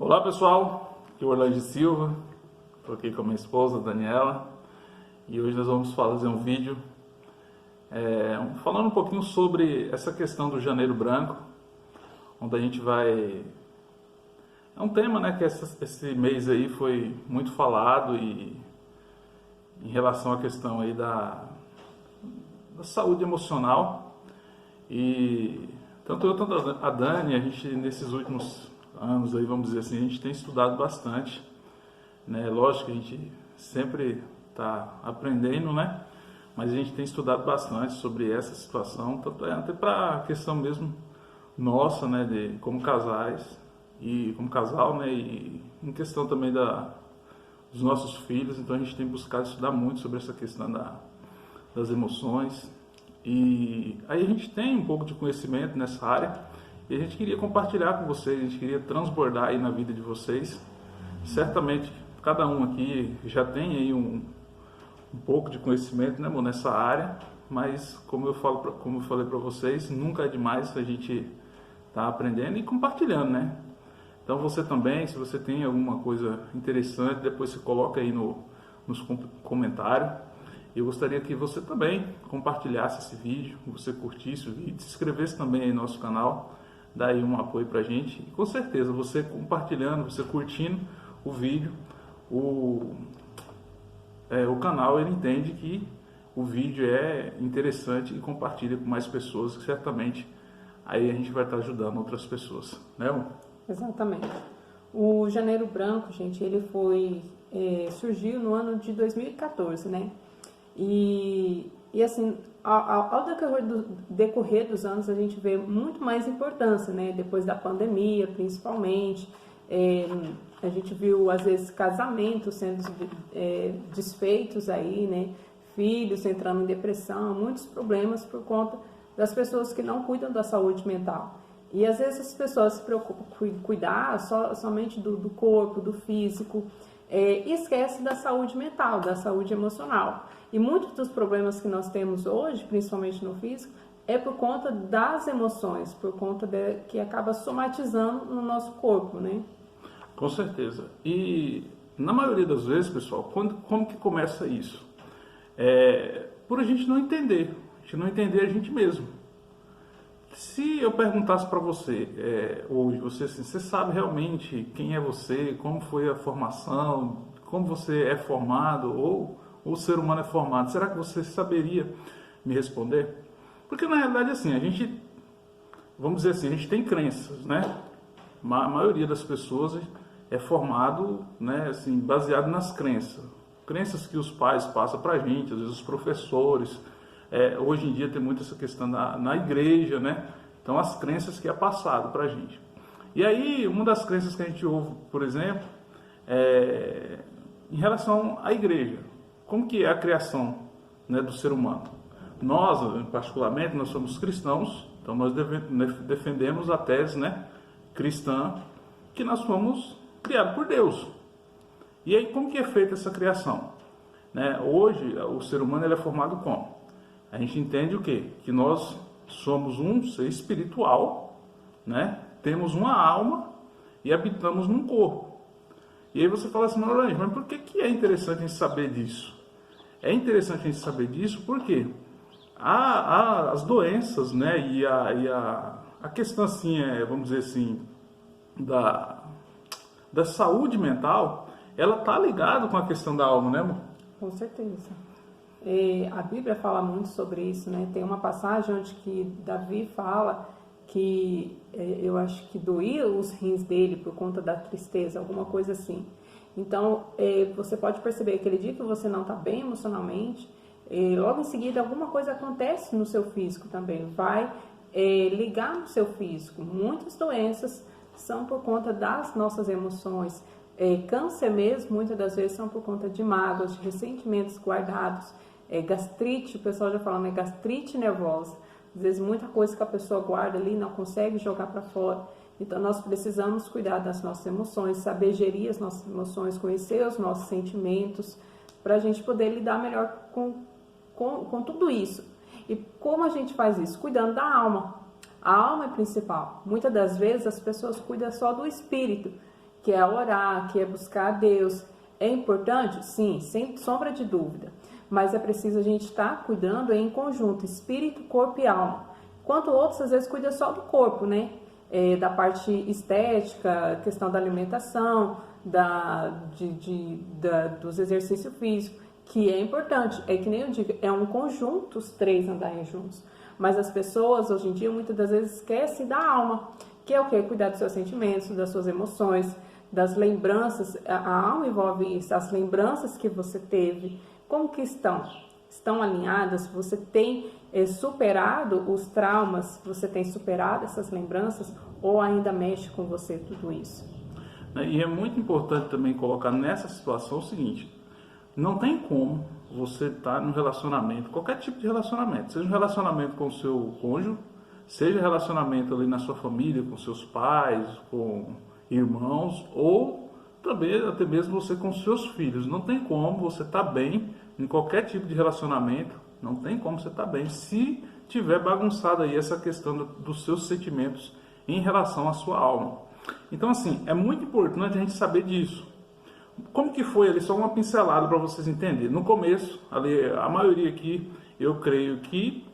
Olá pessoal, aqui é o Orlando Silva, estou aqui com a minha esposa Daniela e hoje nós vamos fazer um vídeo falando um pouquinho sobre essa questão do Janeiro Branco, onde a gente vai... É um tema, né, que esse mês aí foi muito falado e em relação à questão aí da saúde emocional. E tanto eu quanto a Dani, a gente nesses últimos anos aí, vamos dizer assim, a gente tem estudado bastante, né? Lógico que a gente sempre está aprendendo, né? Mas a gente tem estudado bastante sobre essa situação, tanto até para a questão mesmo nossa, né, de como casais e como casal, né, e em questão também dos nossos filhos. Então a gente tem buscado estudar muito sobre essa questão das emoções. E aí a gente tem um pouco de conhecimento nessa área e a gente queria compartilhar com vocês, a gente queria transbordar aí na vida de vocês. Certamente cada um aqui já tem aí um pouco de conhecimento, né, nessa área, mas como eu falei para vocês, nunca é demais a gente estar aprendendo e compartilhando, né? Então você também, se você tem alguma coisa interessante, depois você coloca aí nos comentários. Eu gostaria que você também compartilhasse esse vídeo, você curtisse o vídeo, se inscrevesse também aí no nosso canal, dá aí um apoio pra gente. E com certeza, você compartilhando, você curtindo o vídeo, o canal ele entende que o vídeo é interessante e compartilha com mais pessoas, que certamente aí a gente vai estar ajudando outras pessoas, né, amor? Exatamente. O Janeiro Branco, gente, ele surgiu no ano de 2014, né? E assim, ao decorrer dos anos, a gente vê muito mais importância, né? Depois da pandemia, principalmente, a gente viu, às vezes, casamentos sendo desfeitos aí, né? Filhos entrando em depressão, muitos problemas por conta das pessoas que não cuidam da saúde mental. E, às vezes, as pessoas se preocupam com cuidar somente do corpo, do físico, e esquece da saúde mental, da saúde emocional. E muitos dos problemas que nós temos hoje, principalmente no físico, é por conta das emoções, por conta que acaba somatizando no nosso corpo, né? Com certeza. E na maioria das vezes, pessoal, como que começa isso? Por a gente não entender, a gente mesmo. Se eu perguntasse para você hoje, você sabe realmente quem é você, como foi a formação, como você é formado, ou o ser humano é formado, será que você saberia me responder? Porque na realidade, assim, a gente, vamos dizer assim, a gente tem crenças, né? A maioria das pessoas é formado, né, assim, baseado nas crenças que os pais passam para a gente, às vezes os professores. Hoje em dia tem muito essa questão na igreja, né? Então as crenças que é passado para a gente. E aí uma das crenças que a gente ouve, por exemplo, em relação à igreja. Como que é a criação, né, do ser humano? Nós, particularmente, nós somos cristãos, então nós defendemos a tese, né, cristã, que nós fomos criados por Deus. E aí como que é feita essa criação? Né? Hoje o ser humano ele é formado como? A gente entende o quê? Que nós somos um ser espiritual, né? Temos uma alma e habitamos num corpo. E aí você fala assim, mas por que é interessante a gente saber disso? É interessante a gente saber disso porque as doenças, né? E a questão assim, vamos dizer assim, da saúde mental, ela está ligada com a questão da alma, né, amor? Com certeza. A Bíblia fala muito sobre isso, né? Tem uma passagem onde que Davi fala que eu acho que doía os rins dele por conta da tristeza, alguma coisa assim. Então, você pode perceber que aquele dia que você não está bem emocionalmente, logo em seguida alguma coisa acontece no seu físico também, vai ligar no seu físico. Muitas doenças são por conta das nossas emoções. Câncer mesmo, muitas das vezes são por conta de mágoas, de ressentimentos guardados. Gastrite, o pessoal já fala, né? Gastrite nervosa. Às vezes muita coisa que a pessoa guarda ali não consegue jogar para fora. Então nós precisamos cuidar das nossas emoções, saber gerir as nossas emoções, conhecer os nossos sentimentos, para a gente poder lidar melhor com tudo isso. E como a gente faz isso? Cuidando da alma. A alma é principal. Muitas das vezes as pessoas cuidam só do espírito que é orar, que é buscar a Deus. É importante? Sim, sem sombra de dúvida. Mas é preciso a gente estar cuidando em conjunto, espírito, corpo e alma. Enquanto outros, às vezes, cuidam só do corpo, né? Da parte estética, questão da alimentação, dos exercícios físicos, que é importante. É que nem eu digo, é um conjunto os três andarem juntos. Mas as pessoas, hoje em dia, muitas das vezes esquecem da alma, que é o quê? Cuidar dos seus sentimentos, das suas emoções, das lembranças. A alma envolve isso, as lembranças que você teve. Como que estão? Estão alinhadas? Você tem superado os traumas? Você tem superado essas lembranças? Ou ainda mexe com você tudo isso? E é muito importante também colocar nessa situação o seguinte: não tem como você estar num relacionamento, qualquer tipo de relacionamento, seja um relacionamento com o seu cônjuge, seja relacionamento ali na sua família, com seus pais, com irmãos, ou também até mesmo você com seus filhos. Não tem como você estar bem em qualquer tipo de relacionamento, não tem como você estar bem se tiver bagunçado aí essa questão dos seus sentimentos em relação à sua alma. Então, assim, é muito importante a gente saber disso. Como que foi ali, só uma pincelada para vocês entenderem. No começo, ali, a maioria aqui, eu creio que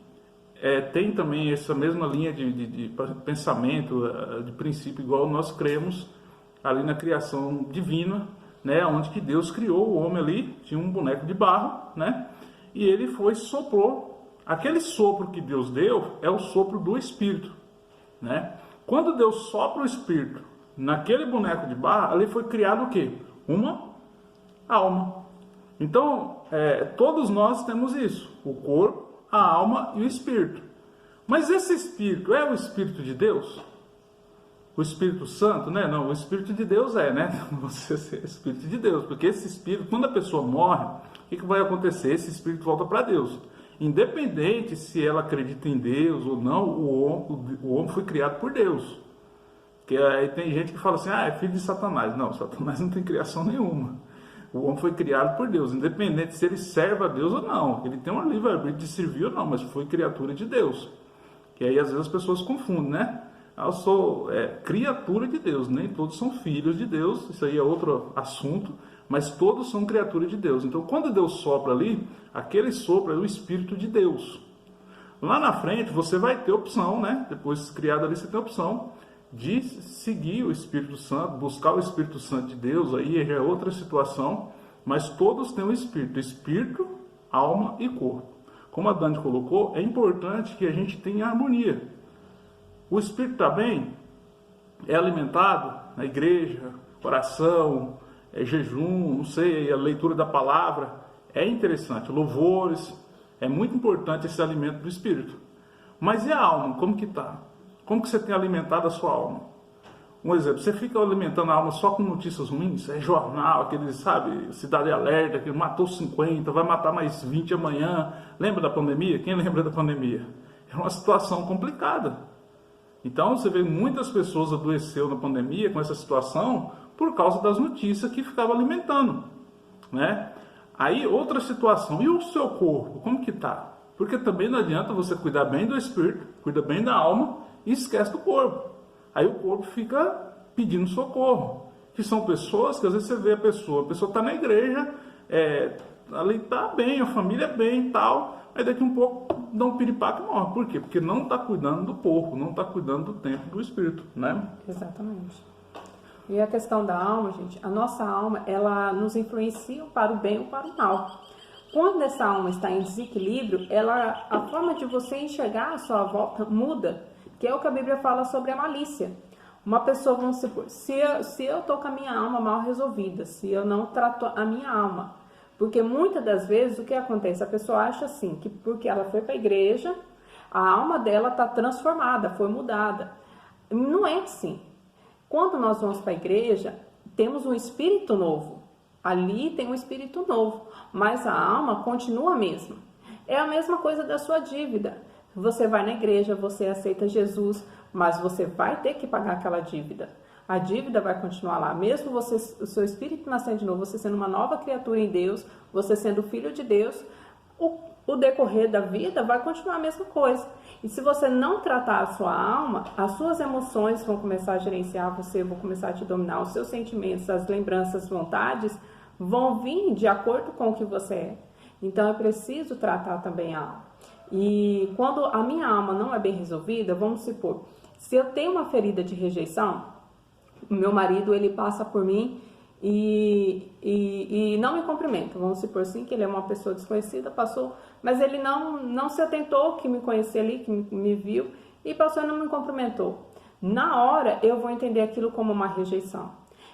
tem também essa mesma linha de pensamento, de princípio, igual nós cremos ali na criação divina, né, onde que Deus criou o homem ali, tinha um boneco de barro, né, e ele soprou. Aquele sopro que Deus deu é o sopro do Espírito, né? Quando Deus sopra o Espírito naquele boneco de barro, ali foi criado o quê? Uma alma. Então, todos nós temos isso, o corpo, a alma e o Espírito. Mas esse Espírito é o Espírito de Deus? O Espírito Santo, né? Não, o Espírito de Deus né? Você é o Espírito de Deus, porque esse Espírito, quando a pessoa morre, o que vai acontecer? Esse Espírito volta para Deus. Independente se ela acredita em Deus ou não, o homem foi criado por Deus. Porque aí tem gente que fala assim, é filho de Satanás. Não, Satanás não tem criação nenhuma. O homem foi criado por Deus, independente se ele serve a Deus ou não. Ele tem um livre-arbítrio de servir ou não, mas foi criatura de Deus. E aí às vezes as pessoas confundem, né? Eu sou criatura de Deus, nem todos são filhos de Deus, isso aí é outro assunto, mas todos são criaturas de Deus. Então quando Deus sopra ali, aquele sopro é o Espírito de Deus. Lá na frente você vai ter opção, né? Depois criado ali você tem a opção de seguir o Espírito Santo, buscar o Espírito Santo de Deus, aí já é outra situação, mas todos têm o Espírito, alma e corpo. Como a Dani colocou, é importante que a gente tenha harmonia. O Espírito está bem, é alimentado na igreja, oração, jejum, não sei, a leitura da palavra, é interessante, louvores, é muito importante esse alimento do Espírito. Mas e a alma, como que está? Como que você tem alimentado a sua alma? Um exemplo, você fica alimentando a alma só com notícias ruins, jornal, aqueles, sabe, Cidade Alerta, que matou 50, vai matar mais 20 amanhã. Lembra da pandemia? Quem lembra da pandemia? É uma situação complicada. Então, você vê muitas pessoas adoeceram na pandemia com essa situação por causa das notícias que ficava alimentando, né? Aí, outra situação, e o seu corpo, como que tá? Porque também não adianta você cuidar bem do espírito, cuida bem da alma e esquece do corpo. Aí o corpo fica pedindo socorro, que são pessoas que às vezes você vê a pessoa está na igreja, ali está bem, a família é bem e tal, aí daqui um pouco dá um piripaque e morre. Por quê? Porque não está cuidando do corpo, não está cuidando do tempo do espírito, né? Exatamente. E a questão da alma, gente, a nossa alma, ela nos influencia para o bem ou para o mal. Quando essa alma está em desequilíbrio, a forma de você enxergar a sua volta muda, que é o que a Bíblia fala sobre a malícia. Uma pessoa, vamos supor, se eu estou com a minha alma mal resolvida, se eu não trato a minha alma, porque muitas das vezes o que acontece? A pessoa acha assim, que porque ela foi para a igreja, a alma dela está transformada, foi mudada. Não é assim. Quando nós vamos para a igreja, temos um espírito novo. Ali tem um espírito novo, mas a alma continua a mesma. É a mesma coisa da sua dívida. Você vai na igreja, você aceita Jesus, mas você vai ter que pagar aquela dívida. A dívida vai continuar lá, mesmo o seu espírito nascendo de novo, você sendo uma nova criatura em Deus, você sendo filho de Deus, o decorrer da vida vai continuar a mesma coisa. E se você não tratar a sua alma, as suas emoções vão começar a gerenciar você, vão começar a te dominar, os seus sentimentos, as lembranças, as vontades vão vir de acordo com o que você é. Então é preciso tratar também a alma. E quando a minha alma não é bem resolvida, vamos supor, se eu tenho uma ferida de rejeição, o meu marido ele passa por mim e não me cumprimenta. Vamos supor assim, que ele é uma pessoa desconhecida, passou, mas ele não se atentou que me conhecia ali, que me viu e passou e não me cumprimentou. Na hora eu vou entender aquilo como uma rejeição.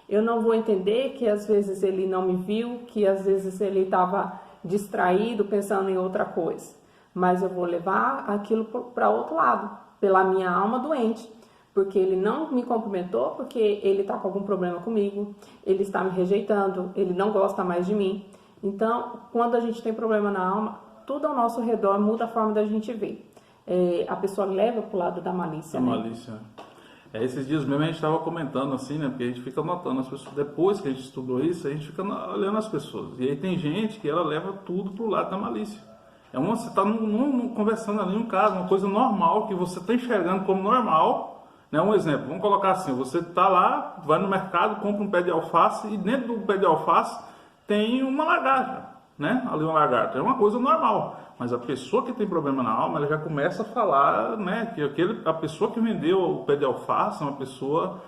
Eu não vou entender que às vezes ele não me viu, que às vezes ele estava distraído pensando em outra coisa. Mas eu vou levar aquilo para outro lado, pela minha alma doente. Porque ele não me cumprimentou, porque ele está com algum problema comigo, ele está me rejeitando, ele não gosta mais de mim. Então, quando a gente tem problema na alma, tudo ao nosso redor muda a forma da gente ver. A pessoa leva para o lado da malícia. Da malícia. Esses dias mesmo a gente estava comentando assim, né? Porque a gente fica notando as pessoas. Depois que a gente estudou isso, a gente fica olhando as pessoas. E aí tem gente que ela leva tudo para o lado da malícia. Você está conversando ali um caso, uma coisa normal, que você está enxergando como normal. Né? Um exemplo, vamos colocar assim, você está lá, vai no mercado, compra um pé de alface e dentro do pé de alface tem uma lagarta, né? Ali uma lagarta, é uma coisa normal. Mas a pessoa que tem problema na alma, ela já começa a falar, né? Que a pessoa que vendeu o pé de alface é uma pessoa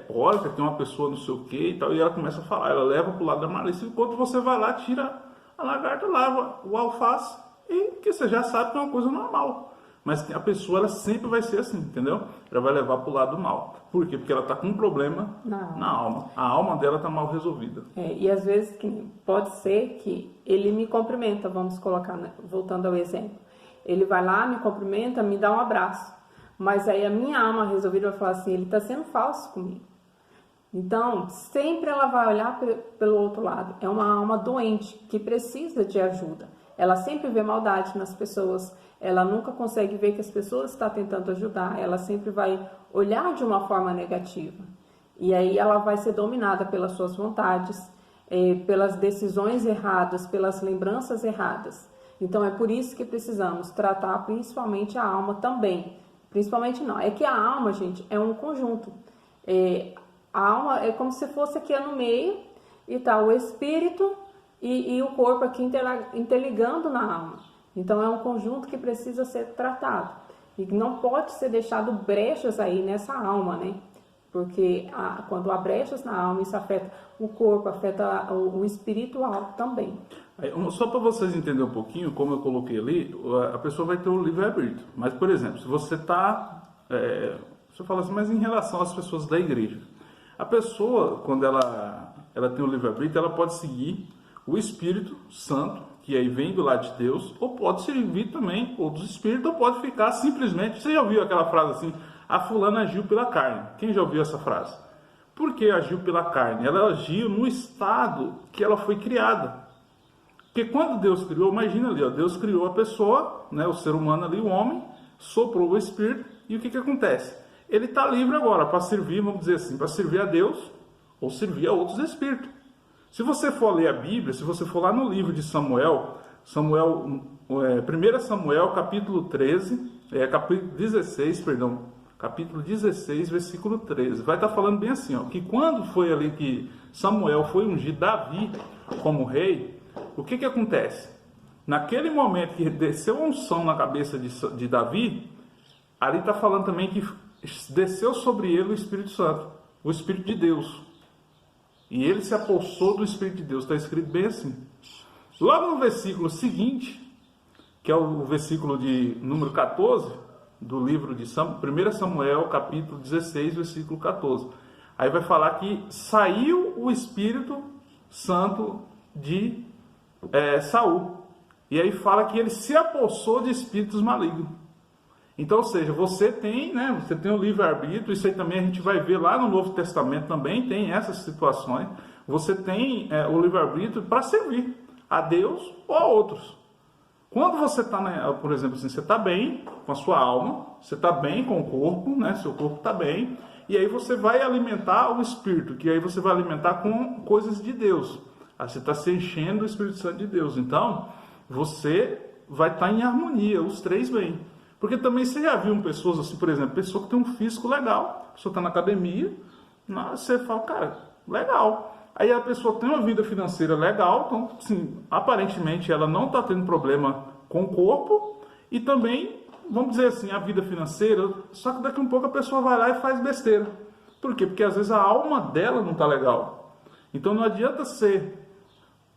porca, que é uma pessoa não sei o que e tal, e ela começa a falar, ela leva para o lado da malícia, enquanto você vai lá, tira a lagarta, lava o alface, e que você já sabe que é uma coisa normal. Mas a pessoa, ela sempre vai ser assim, entendeu? Ela vai levar para o lado do mal. Por quê? Porque ela está com um problema na alma. A alma dela está mal resolvida. E às vezes pode ser que ele me cumprimenta, vamos colocar, né? Voltando ao exemplo. Ele vai lá, me cumprimenta, me dá um abraço. Mas aí a minha alma resolvida vai falar assim, ele está sendo falso comigo. Então, sempre ela vai olhar pelo outro lado. É uma alma doente, que precisa de ajuda. Ela sempre vê maldade nas pessoas, ela nunca consegue ver que as pessoas estão tentando ajudar, ela sempre vai olhar de uma forma negativa. E aí ela vai ser dominada pelas suas vontades, pelas decisões erradas, pelas lembranças erradas. Então é por isso que precisamos tratar principalmente a alma também. Principalmente não, é que a alma, gente, é um conjunto. A alma é como se fosse aqui no meio e tá o espírito e o corpo aqui interligando na alma. Então é um conjunto que precisa ser tratado e não pode ser deixado brechas aí nessa alma, né? Porque quando há brechas na alma, isso afeta o corpo, afeta o espiritual também. Só para vocês entenderem um pouquinho, como eu coloquei ali, a pessoa vai ter o livre-arbítrio. Mas, por exemplo, se você está... Deixa eu falar assim, mas em relação às pessoas da igreja. A pessoa, quando ela tem o livre-arbítrio, ela pode seguir o Espírito Santo, que aí vem do lado de Deus, ou pode servir também outros espíritos, ou pode ficar simplesmente... Você já ouviu aquela frase assim, a fulana agiu pela carne? Quem já ouviu essa frase? Por que agiu pela carne? Ela agiu no estado que ela foi criada. Porque quando Deus criou, imagina ali, Deus criou a pessoa, né, o ser humano ali, o homem, soprou o Espírito, e o que acontece? Ele está livre agora para servir, vamos dizer assim, para servir a Deus, ou servir a outros espíritos. Se você for ler a Bíblia, se você for lá no livro de Samuel, 1 Samuel, capítulo 16, versículo 13, vai estar falando bem assim, que quando foi ali que Samuel foi ungir Davi como rei, o que acontece? Naquele momento que desceu a unção na cabeça de Davi, ali está falando também que desceu sobre ele o Espírito Santo, o Espírito de Deus. E ele se apossou do Espírito de Deus. Está escrito bem assim. Logo no versículo seguinte, que é o versículo de número 14, do livro de 1 Samuel, capítulo 16, versículo 14. Aí vai falar que saiu o Espírito Santo de Saul. E aí fala que ele se apossou de espíritos malignos. Então, ou seja, você tem o livre-arbítrio, isso aí também a gente vai ver lá no Novo Testamento também, tem essas situações. Você tem o livre-arbítrio para servir a Deus ou a outros. Quando você está, por exemplo, assim, você está bem com a sua alma, você está bem com o corpo, né? Seu corpo está bem, e aí você vai alimentar o Espírito, que aí você vai alimentar com coisas de Deus. Aí você está se enchendo do Espírito Santo de Deus. Então, você vai estar em harmonia, os três bem. Porque também você já viu pessoas assim, por exemplo, pessoa que tem um físico legal, a pessoa está na academia, você fala, cara, legal. Aí a pessoa tem uma vida financeira legal, então, assim, aparentemente ela não está tendo problema com o corpo e também, vamos dizer assim, a vida financeira, só que daqui a um pouco a pessoa vai lá e faz besteira. Por quê? Porque às vezes a alma dela não está legal. Então não adianta ser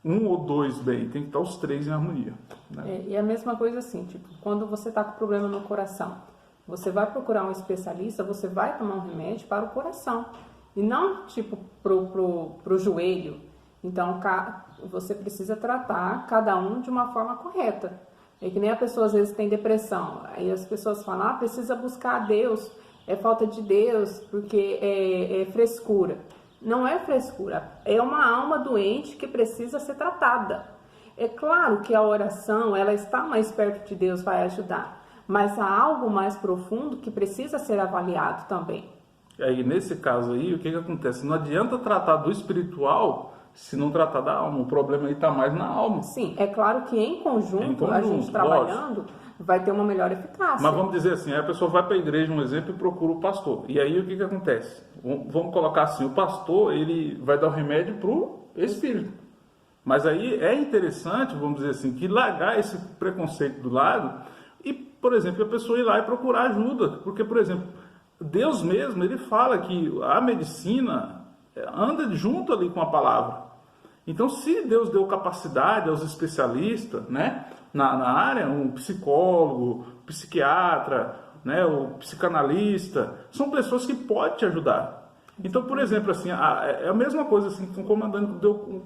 um ou dois bem, tem que estar os três em harmonia. Né? E a mesma coisa assim, tipo, quando você está com problema no coração, você vai procurar um especialista, você vai tomar um remédio para o coração. E não, tipo, pro joelho. Então, você precisa tratar cada um de uma forma correta. É que nem a pessoa, às vezes, tem depressão. Aí as pessoas falam, precisa buscar a Deus. É falta de Deus, porque é frescura. Não é frescura. É uma alma doente que precisa ser tratada. É claro que a oração, ela está mais perto de Deus, vai ajudar. Mas há algo mais profundo que precisa ser avaliado também. Aí, nesse caso aí, o que acontece? Não adianta tratar do espiritual se não tratar da alma. O problema aí está mais na alma. Sim, é claro que em conjunto a gente trabalhando, vai ter uma melhor eficácia. Mas vamos dizer assim, aí a pessoa vai para a igreja, um exemplo, e procura o pastor. E aí o que acontece? Vamos colocar assim, o pastor, ele vai dar o remédio para o espírito. Mas aí é interessante, vamos dizer assim, que largar esse preconceito do lado e, por exemplo, a pessoa ir lá e procurar ajuda. Porque, por exemplo, Deus mesmo, ele fala que a medicina anda junto ali com a palavra. Então, se Deus deu capacidade aos especialistas, né, na área, um psicólogo, psiquiatra, né, o psicanalista, são pessoas que podem te ajudar. Então, por exemplo, assim, é a mesma coisa assim, que o comandante deu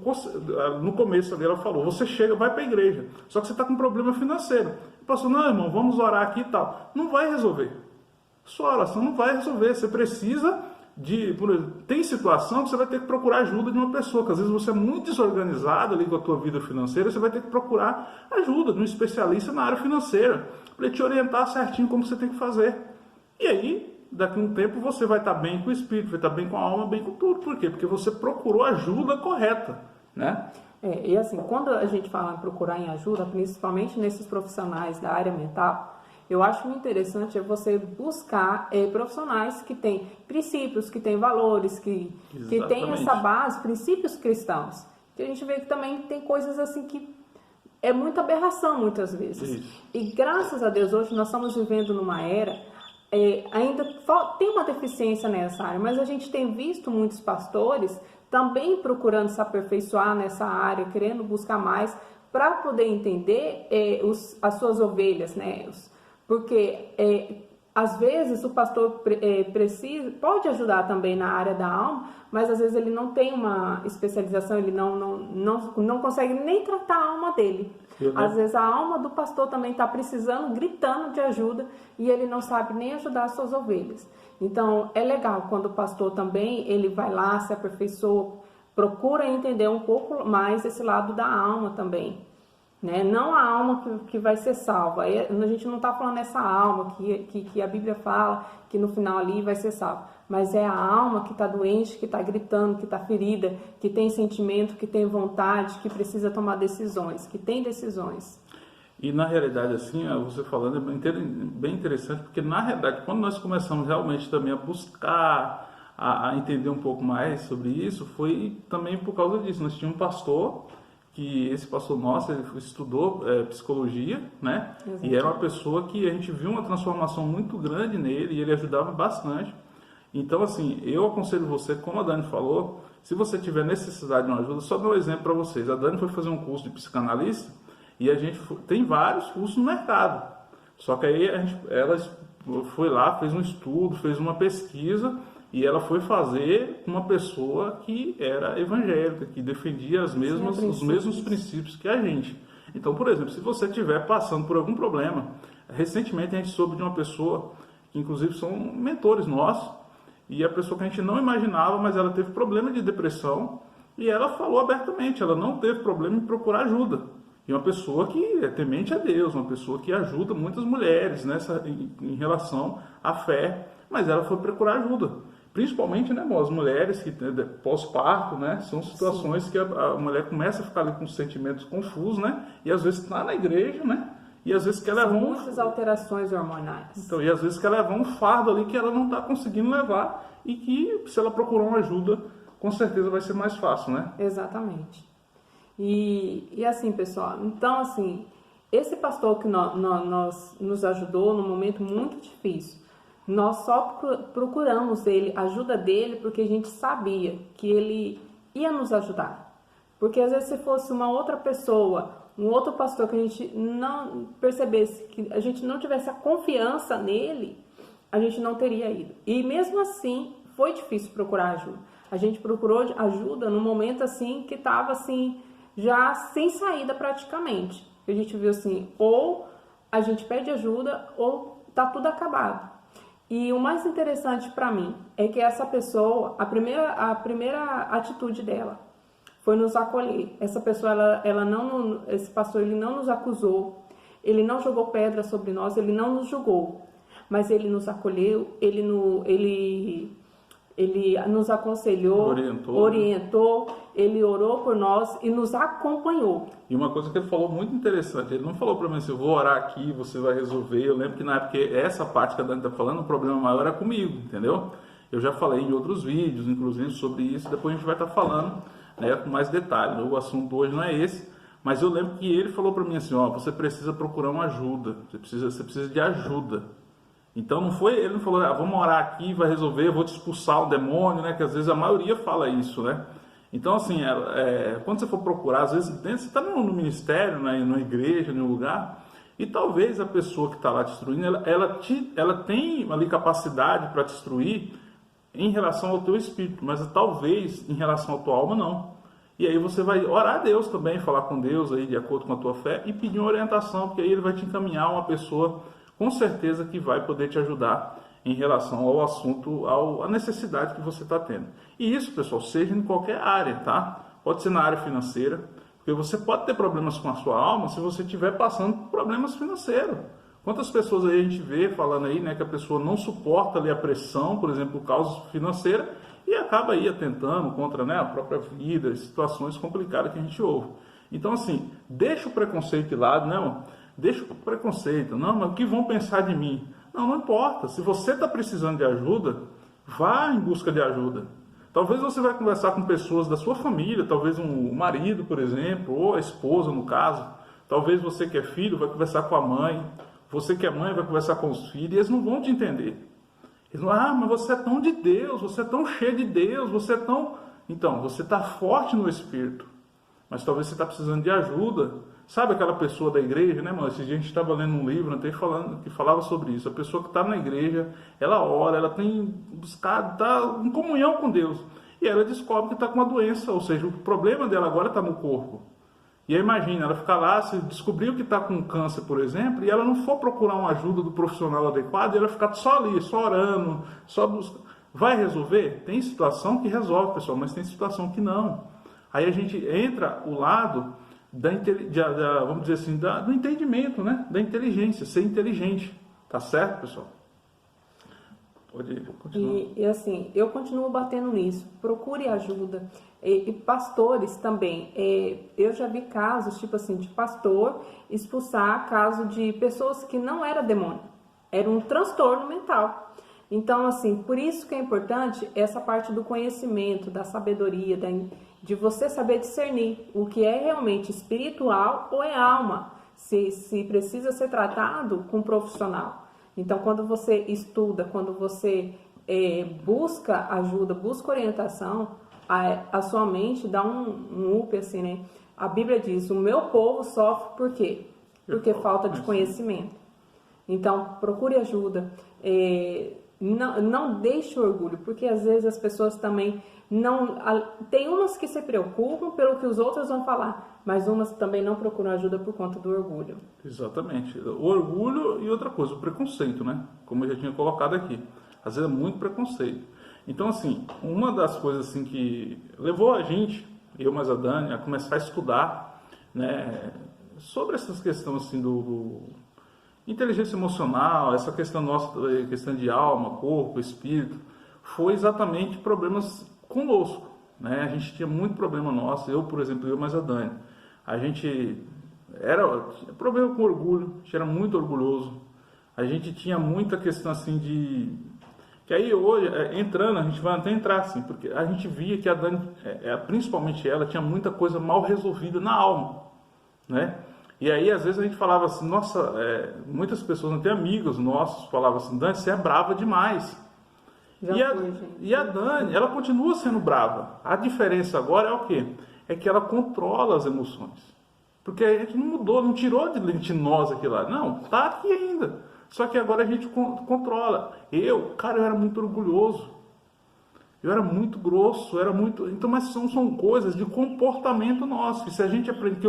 no começo ali, ela falou, você chega, vai para a igreja, só que você está com um problema financeiro. O pastor, não, irmão, vamos orar aqui e tal. Não vai resolver. Sua oração não vai resolver. Você precisa tem situação que você vai ter que procurar ajuda de uma pessoa, que às vezes você é muito desorganizado ali com a tua vida financeira, você vai ter que procurar ajuda de um especialista na área financeira, para ele te orientar certinho como você tem que fazer. E aí, daqui a um tempo, você vai estar bem com o espírito, vai estar bem com a alma, bem com tudo. Por quê? Porque você procurou a ajuda correta, né? E assim, quando a gente fala em procurar em ajuda, principalmente nesses profissionais da área mental, eu acho muito interessante você buscar profissionais que têm princípios, que têm valores, que têm essa base, princípios cristãos. Que a gente vê que também tem coisas assim que é muita aberração muitas vezes. Isso. E graças a Deus hoje nós estamos vivendo numa era, ainda tem uma deficiência nessa área, mas a gente tem visto muitos pastores também procurando se aperfeiçoar nessa área, querendo buscar mais para poder entender as suas ovelhas, né? Porque às vezes o pastor pode ajudar também na área da alma, mas às vezes ele não tem uma especialização, ele não consegue nem tratar a alma dele. Às vezes a alma do pastor também está precisando, gritando de ajuda, e ele não sabe nem ajudar as suas ovelhas. Então é legal quando o pastor também ele vai lá, se aperfeiçoa, procura entender um pouco mais esse lado da alma também. Né? Não a alma que vai ser salva. A gente não está falando essa alma que a Bíblia fala que no final ali vai ser salva. Mas é a alma que está doente, que está gritando, que está ferida, que tem sentimento, que tem vontade, que precisa tomar decisões, que tem decisões. E na realidade, assim, você falando é bem interessante, porque na realidade, quando nós começamos realmente também a buscar, a entender um pouco mais sobre isso, foi também por causa disso. Nós tínhamos um pastor, que esse pastor nosso, ele estudou psicologia, né? Exatamente. E era uma pessoa que a gente viu uma transformação muito grande nele, e ele ajudava bastante. Então, assim, eu aconselho você, como a Dani falou, se você tiver necessidade de uma ajuda, só dar um exemplo para vocês. A Dani foi fazer um curso de psicanalista, e a gente tem vários cursos no mercado. Só que aí ela foi lá, fez um estudo, fez uma pesquisa, e ela foi fazer uma pessoa que era evangélica, que defendia os mesmos princípios que a gente. Então, por exemplo, se você estiver passando por algum problema, recentemente a gente soube de uma pessoa, que inclusive são mentores nossos, e a pessoa que a gente não imaginava, mas ela teve problema de depressão, e ela falou abertamente, ela não teve problema em procurar ajuda. E uma pessoa que é temente a Deus, uma pessoa que ajuda muitas mulheres em relação à fé, mas ela foi procurar ajuda. Principalmente, né, as mulheres que pós-parto, né, são situações que a mulher começa a ficar ali com sentimentos confusos, né, e às vezes está na igreja, né, E às vezes quer levar muitas alterações hormonais. Então, e às vezes quer levar um fardo ali que ela não está conseguindo levar e que se ela procurar uma ajuda, com certeza vai ser mais fácil, né? Exatamente. E assim, pessoal, então assim, esse pastor que nos ajudou num momento muito difícil, nós só procuramos ajuda dele porque a gente sabia que ele ia nos ajudar. Porque às vezes se fosse uma outra pessoa, um outro pastor que a gente não percebesse, que a gente não tivesse a confiança nele, a gente não teria ido. E mesmo assim, foi difícil procurar ajuda. A gente procurou ajuda num momento assim que estava assim, já sem saída praticamente. A gente viu assim, ou a gente pede ajuda ou tá tudo acabado. E o mais interessante para mim é que essa pessoa, a primeira atitude dela foi nos acolher. Essa pessoa, esse pastor, ele não nos acusou, ele não jogou pedra sobre nós, ele não nos julgou, mas ele nos acolheu, ele nos aconselhou, orientou, ele orou por nós e nos acompanhou. E uma coisa que ele falou muito interessante, ele não falou para mim assim, eu vou orar aqui, você vai resolver. Eu lembro que na época, essa parte que a Dani está falando, o problema maior era comigo, entendeu? Eu já falei em outros vídeos, inclusive, sobre isso, depois a gente vai estar falando, né, com mais detalhes. O assunto hoje não é esse, mas eu lembro que ele falou para mim assim, ó, você precisa procurar uma ajuda, você precisa de ajuda. Então ele não falou, vamos orar aqui, vai resolver, eu vou te expulsar o demônio, né? Que às vezes a maioria fala isso, né? Então assim, quando você for procurar, às vezes você está no ministério, né, na igreja, em um lugar, e talvez a pessoa que está lá te destruindo, ela tem ali capacidade para te destruir em relação ao teu espírito, mas talvez em relação à tua alma não. E aí você vai orar a Deus também, falar com Deus aí de acordo com a tua fé e pedir uma orientação, porque aí ele vai te encaminhar uma pessoa com certeza que vai poder te ajudar em relação ao assunto, à necessidade que você está tendo. E isso, pessoal, seja em qualquer área, tá? Pode ser na área financeira, porque você pode ter problemas com a sua alma se você estiver passando por problemas financeiros. Quantas pessoas aí a gente vê falando aí, né, que a pessoa não suporta ali a pressão, por exemplo, causa financeira, e acaba aí atentando contra, né, a própria vida, situações complicadas que a gente ouve. Então, assim, deixa o preconceito de lado, né, mano? Deixa o preconceito. Não, mas o que vão pensar de mim? Não importa. Se você está precisando de ajuda, vá em busca de ajuda. Talvez você vai conversar com pessoas da sua família, talvez um marido, por exemplo, ou a esposa, no caso. Talvez você que é filho vai conversar com a mãe. Você que é mãe vai conversar com os filhos e eles não vão te entender. Eles vão, mas você é tão de Deus, você é tão cheio de Deus, você é tão... Então, você está forte no Espírito, mas talvez você está precisando de ajuda. Sabe aquela pessoa da igreja, né, mano? Esse dia a gente estava lendo um livro que falava sobre isso. A pessoa que está na igreja, ela ora, ela tem buscado, está em comunhão com Deus. E ela descobre que está com uma doença, ou seja, o problema dela agora está no corpo. E aí imagina, ela ficar lá, se descobriu que está com câncer, por exemplo, e ela não for procurar uma ajuda do profissional adequado, e ela ficar só ali, só orando, só buscando. Vai resolver? Tem situação que resolve, pessoal, mas tem situação que não. Aí a gente entra o lado vamos dizer assim, do entendimento, né? Da inteligência, ser inteligente. Tá certo, pessoal? Pode continuar. E assim, eu continuo batendo nisso. Procure ajuda. E pastores também. Eu já vi casos, tipo assim, de pastor expulsar caso de pessoas que não era demônio. Era um transtorno mental. Então, assim, por isso que é importante essa parte do conhecimento, da sabedoria, de você saber discernir o que é realmente espiritual ou é alma, se precisa ser tratado com um profissional. Então, quando você estuda, quando você busca ajuda, busca orientação, a sua mente dá um up, assim, né? A Bíblia diz, o meu povo sofre por quê? Porque falta de conhecimento. Então, procure ajuda. Não deixe o orgulho, porque às vezes as pessoas também não... Tem umas que se preocupam pelo que os outros vão falar, mas umas também não procuram ajuda por conta do orgulho. Exatamente. O orgulho e outra coisa, o preconceito, né? Como eu já tinha colocado aqui. Às vezes é muito preconceito. Então, assim, uma das coisas assim que levou a gente, eu mais a Dani, a começar a estudar, né, sobre essas questões assim do inteligência emocional, essa questão nossa, questão de alma, corpo, espírito, foi exatamente problemas conosco, né? A gente tinha muito problema nosso, eu, por exemplo, eu mais a Dani. A gente tinha problema com orgulho, a gente era muito orgulhoso. A gente tinha muita questão assim de... Que aí hoje, entrando, a gente vai até entrar assim, porque a gente via que a Dani, principalmente ela, tinha muita coisa mal resolvida na alma, né? E aí às vezes a gente falava assim, nossa, muitas pessoas, até amigos nossos, falavam assim, Dani, você é brava demais. E a Dani, ela continua sendo brava. A diferença agora é o quê? É que ela controla as emoções. Porque a gente não mudou, não tirou de nós aquilo lá. Não, tá aqui ainda. Só que agora a gente controla. Eu era muito orgulhoso. Eu era muito grosso, Então, mas são coisas de comportamento nosso. E se a gente aprende,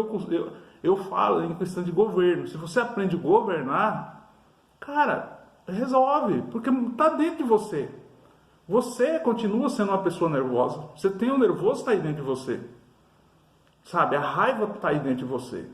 eu falo em questão de governo. Se você aprende a governar, cara, resolve. Porque tá dentro de você. Você continua sendo uma pessoa nervosa. Você tem o nervoso, está aí dentro de você. Sabe, a raiva está aí dentro de você.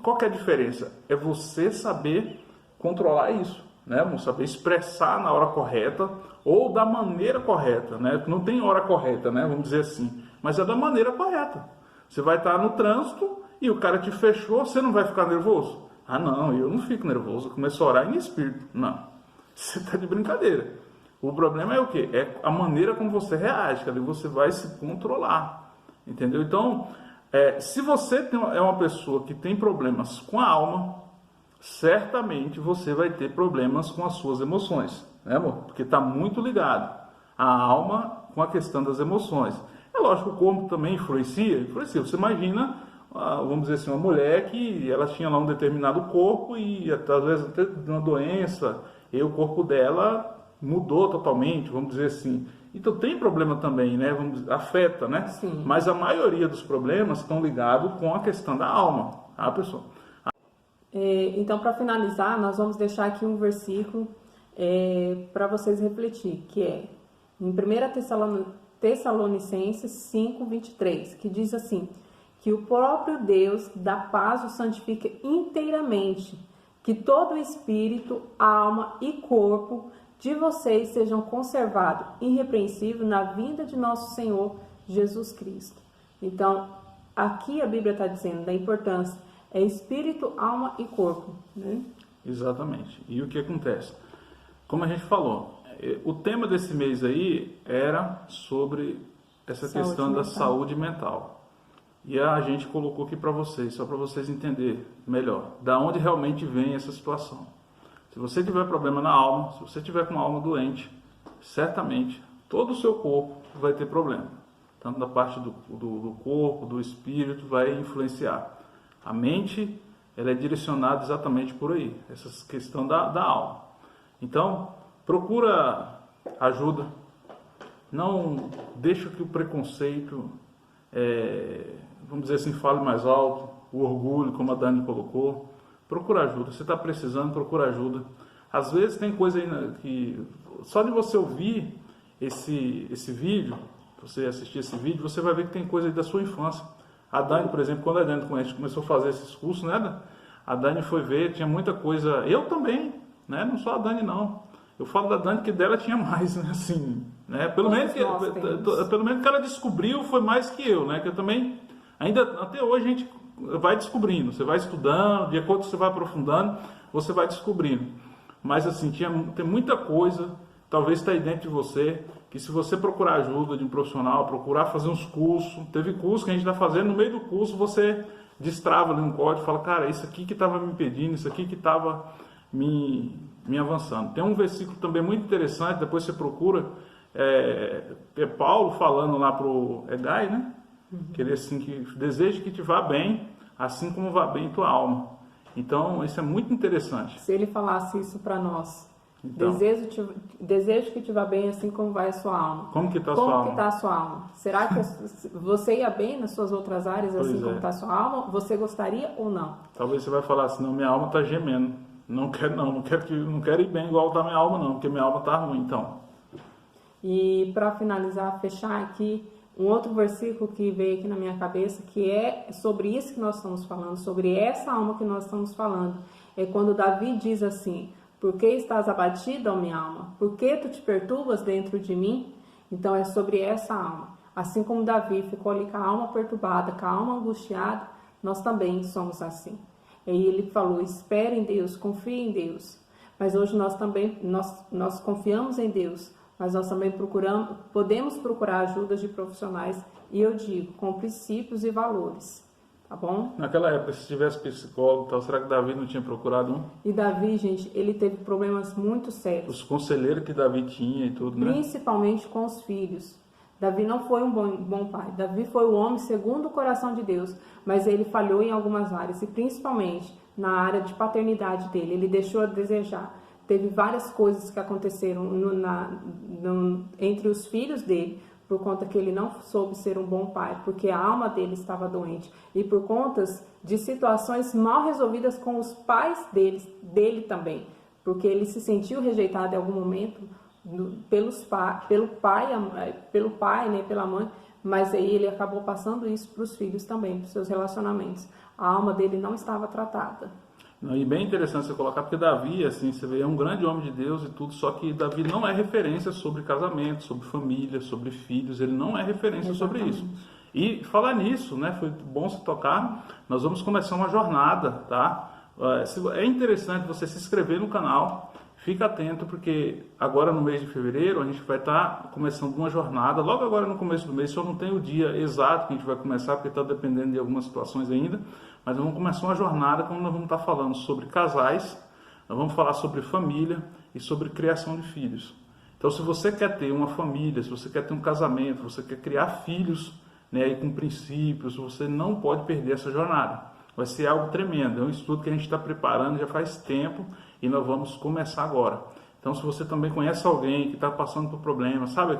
Qual que é a diferença? É você saber controlar isso, né? Saber expressar na hora correta ou da maneira correta, né? Não tem hora correta, né? Vamos dizer assim, mas é da maneira correta. Você vai estar no trânsito e o cara te fechou, você não vai ficar nervoso? Ah, não, eu não fico nervoso, eu começo a orar em espírito. Não, você está de brincadeira. O problema é o quê? É a maneira como você reage, que ali você vai se controlar, entendeu? Então, se você é uma pessoa que tem problemas com a alma, certamente você vai ter problemas com as suas emoções, né, amor? Porque está muito ligado a alma com a questão das emoções. É lógico que o corpo também influencia. Você imagina, vamos dizer assim, uma mulher que ela tinha lá um determinado corpo e às vezes até uma doença, e o corpo dela mudou totalmente, vamos dizer assim. Então tem problema também, né? Afeta, né? Sim. Mas a maioria dos problemas estão ligados com a questão da alma, tá, pessoal? Então, para finalizar, nós vamos deixar aqui um versículo para vocês refletir, que é em 1 Tessalonicenses 5:23, que diz assim, que o próprio Deus da paz o santifica inteiramente, que todo o espírito, alma e corpo de vocês sejam conservados irrepreensível na vinda de nosso Senhor Jesus Cristo. Então, aqui a Bíblia está dizendo da importância espírito, alma e corpo, né? Exatamente. E o que acontece? Como a gente falou, o tema desse mês aí era sobre essa questão da saúde mental. E a gente colocou aqui para vocês, só para vocês entenderem melhor, da onde realmente vem essa situação. Se você tiver problema na alma, se você tiver com uma alma doente, certamente todo o seu corpo vai ter problema. Tanto da parte do corpo, do espírito, vai influenciar. A mente, ela é direcionada exatamente por aí, essa questão da alma. Então, procura ajuda. Não deixa que o preconceito, vamos dizer assim, fale mais alto, o orgulho, como a Dani colocou. Procura ajuda. Você está precisando, procura ajuda. Às vezes tem coisa aí que, só de você ouvir esse vídeo, você assistir esse vídeo, você vai ver que tem coisa aí da sua infância. A Dani, por exemplo, quando a Dani começou a fazer esses cursos, né? A Dani foi ver, tinha muita coisa. Eu também, né? Não só a Dani, não. Eu falo da Dani que dela tinha mais, né? Assim, né? Pelo menos que ela descobriu foi mais que eu, né? Que eu também, ainda até hoje a gente vai descobrindo. Você vai estudando, de acordo com você vai aprofundando, você vai descobrindo. Mas assim, tem muita coisa, talvez está aí dentro de você, que se você procurar ajuda de um profissional, procurar fazer uns cursos, teve curso que a gente está fazendo, no meio do curso você destrava ali um código e fala, cara, isso aqui que estava me impedindo, isso aqui que estava me avançando. Tem um versículo também muito interessante, depois você procura, Paulo falando lá para o Egai, né? Que ele assim, que deseja que te vá bem, assim como vá bem tua alma. Então, isso é muito interessante. Se ele falasse isso para nós, então, desejo que te vá bem assim como vai a sua alma. Como que está a sua alma? Como que está a sua alma? Será que você ia bem nas suas outras áreas assim como está a sua alma? Você gostaria ou não? Talvez você vai falar assim, não, minha alma está gemendo. Não quero ir bem igual está minha alma não, porque minha alma está ruim, então. E para finalizar, fechar aqui, um outro versículo que veio aqui na minha cabeça, que é sobre isso que nós estamos falando, sobre essa alma que nós estamos falando. É quando Davi diz assim, por que estás abatida, ó minha alma? Por que tu te perturbas dentro de mim? Então é sobre essa alma. Assim como Davi ficou ali com a alma perturbada, com a alma angustiada, nós também somos assim. E ele falou, espere em Deus, confie em Deus. Mas hoje nós também, nós confiamos em Deus, mas nós também podemos procurar ajuda de profissionais, e eu digo, com princípios e valores, tá bom? Naquela época, se tivesse psicólogo, tal, será que Davi não tinha procurado um? E Davi, gente, ele teve problemas muito sérios. Os conselheiros que Davi tinha e tudo, né? Principalmente com os filhos. Davi não foi um bom pai. Davi foi o homem segundo o coração de Deus, mas ele falhou em algumas áreas, e principalmente na área de paternidade dele. Ele deixou a desejar. Teve várias coisas que aconteceram entre os filhos dele, por conta que ele não soube ser um bom pai, porque a alma dele estava doente, e por conta de situações mal resolvidas com os pais dele também, porque ele se sentiu rejeitado em algum momento pelo pai, né, pela mãe, mas aí ele acabou passando isso para os filhos também, para os seus relacionamentos. A alma dele não estava tratada. E bem interessante você colocar, porque Davi, assim, você vê, é um grande homem de Deus e tudo, só que Davi não é referência sobre casamento, sobre família, sobre filhos, ele não é referência sobre isso. E falar nisso, né, foi bom se tocar, nós vamos começar uma jornada, tá? É interessante você se inscrever no canal, fica atento, porque agora no mês de fevereiro a gente vai estar começando uma jornada, logo agora no começo do mês, só não tem o dia exato que a gente vai começar, porque está dependendo de algumas situações ainda, mas nós vamos começar uma jornada quando nós vamos estar falando sobre casais, nós vamos falar sobre família e sobre criação de filhos. Então, se você quer ter uma família, se você quer ter um casamento, se você quer criar filhos, né, e com princípios, você não pode perder essa jornada. Vai ser algo tremendo, é um estudo que a gente está preparando já faz tempo e nós vamos começar agora. Então, se você também conhece alguém que está passando por problemas, sabe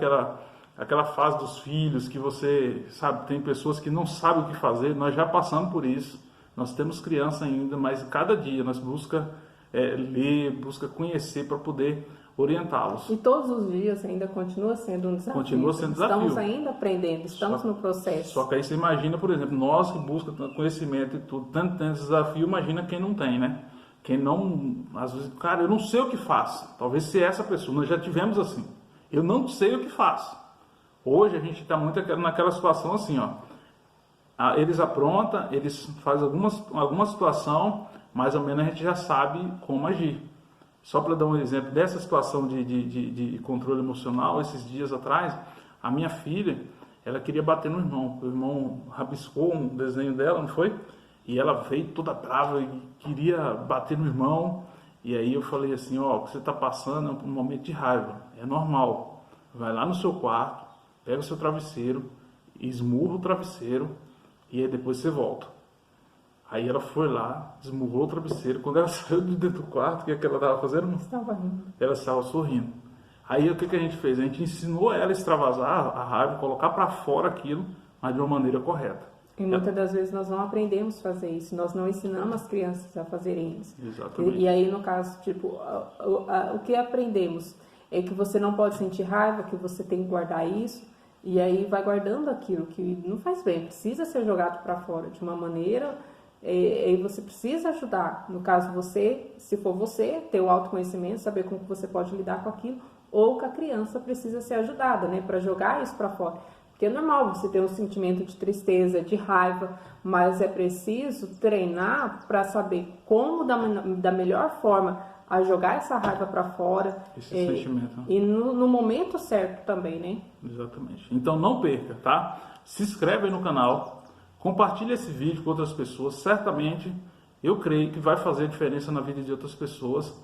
aquela fase dos filhos que você, sabe, tem pessoas que não sabem o que fazer, nós já passamos por isso. Nós temos criança ainda, mas cada dia nós busca ler, busca conhecer para poder orientá-los. E todos os dias ainda continua sendo um desafio. Continua sendo desafio. Estamos ainda aprendendo, estamos no processo. Só que aí você imagina, por exemplo, nós que buscamos conhecimento e tudo, tanto tem esse desafio, imagina quem não tem, né? Quem não, às vezes, cara, eu não sei o que faço. Talvez se essa pessoa, nós já tivemos assim. Eu não sei o que faço. Hoje a gente está muito naquela situação assim, ó. Eles aprontam, eles fazem alguma situação, mais ou menos a gente já sabe como agir. Só para dar um exemplo dessa situação de controle emocional, esses dias atrás, a minha filha, ela queria bater no irmão. O irmão rabiscou um desenho dela, não foi? E ela veio toda brava e queria bater no irmão. E aí eu falei assim, ó, o que você está passando é um momento de raiva, é normal. Vai lá no seu quarto, pega o seu travesseiro, esmurra o travesseiro, e aí depois você volta. Aí ela foi lá, desmurrou o travesseiro. Quando ela saiu de dentro do quarto, o que ela estava fazendo? Estava rindo. Ela estava sorrindo. Aí o que a gente fez? A gente ensinou ela a extravasar a raiva, colocar para fora aquilo, mas de uma maneira correta. E muitas das vezes nós não aprendemos a fazer isso, nós não ensinamos as crianças a fazerem isso. Exatamente. E aí, no caso, tipo, o que aprendemos é que você não pode sentir raiva, que você tem que guardar isso, e aí vai guardando aquilo que não faz bem, precisa ser jogado para fora de uma maneira, e você precisa ajudar. No caso, você, se for você, ter o autoconhecimento, saber como que você pode lidar com aquilo, ou que a criança precisa ser ajudada, né, para jogar isso para fora. Porque é normal você ter um sentimento de tristeza, de raiva, mas é preciso treinar para saber como, da melhor forma, a jogar essa raiva para fora. Esse sentimento. E no momento certo também, né? Exatamente. Então não perca, tá? Se inscreve aí no canal, compartilha esse vídeo com outras pessoas. Certamente, eu creio que vai fazer diferença na vida de outras pessoas.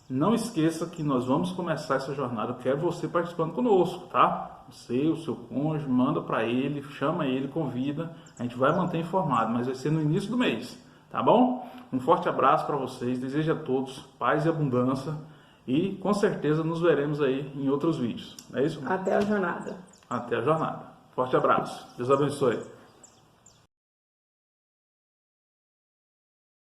Não esqueça que nós vamos começar essa jornada. Eu quero você participando conosco, tá? Você, o seu cônjuge, manda para ele, chama ele, convida. A gente vai manter informado, mas vai ser no início do mês, tá bom? Um forte abraço para vocês. Desejo a todos paz e abundância. E com certeza nos veremos aí em outros vídeos. É isso? Até a jornada. Até a jornada. Forte abraço. Deus abençoe.